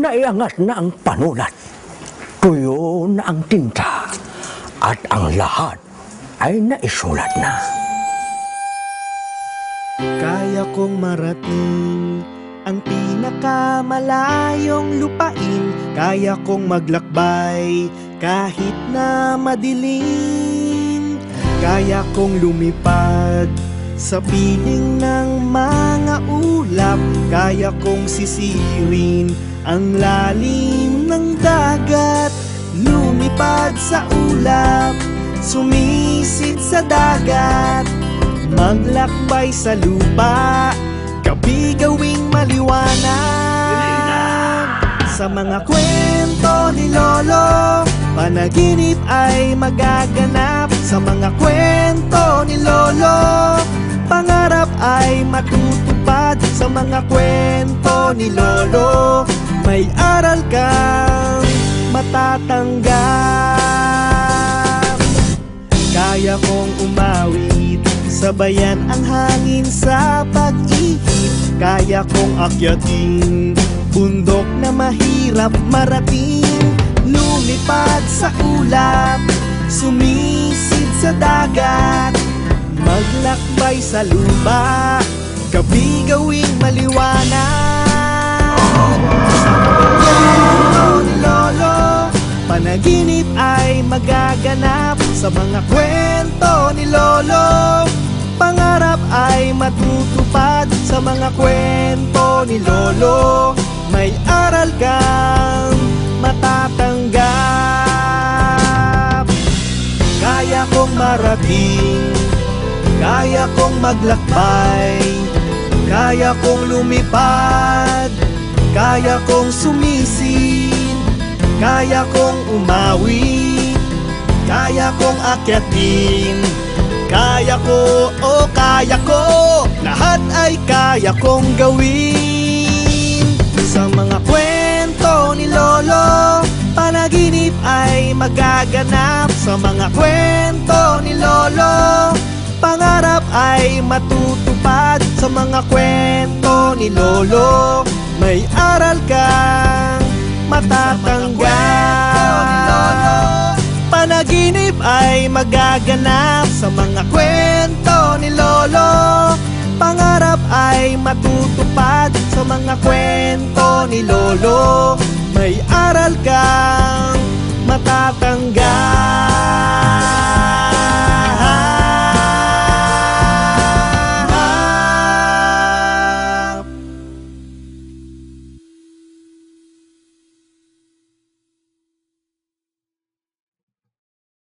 naiangat na ang panulat, tuyo na ang tinta, at ang lahat ay naisulat na. Kaya kong marating ang pinakamalayong lupain. Kaya kong maglakbay kahit na madilim. Kaya kong lumipad sa piling ng mga ulap. Kaya kong sisirin ang lalim ng dagat. Lumipad sa ulap, sumisid sa dagat, maglakbay sa lupa, gabi gawing maliwanag. Sa mga kwento ni Lolo, panaginip ay magaganap. Sa mga kwento ni Lolo, pangarap ay matutupad. Sa mga kwento ni Lolo, may aral kang matatanggap. Kaya kong umawit, sabayan ang hangin sa pag-ihip. Kaya kong akyatin bundok na mahirap marating. Lumipad sa ulap, sumisid sa dagat, maglakbay sa lupa, gabi gawing maliwanag. Sa mga kwento ni Lolo, panaginip ay magaganap. Sa mga kwento ni Lolo, pangarap ay matutupad. Sa mga kwento ni Lolo, may aral kang matatanggap. Kaya kong marating, kaya kong maglakbay, kaya kong lumipad, kaya kong sumisid, kaya kong umawi, kaya kong akyatin. Kaya ko, oh kaya ko, lahat ay kaya kong gawin. Sa mga kwento ni Lolo, panaginip ay magaganap. Sa mga kwento ni Lolo, pangarap ay matutupad. Sa mga kwento ni Lolo, may aral kang matatanggap. Panaginip ay magaganap. Sa mga kwento ni Lolo, pangarap ay matutupad. Sa mga kwento ni Lolo, may aral kang matatanggap.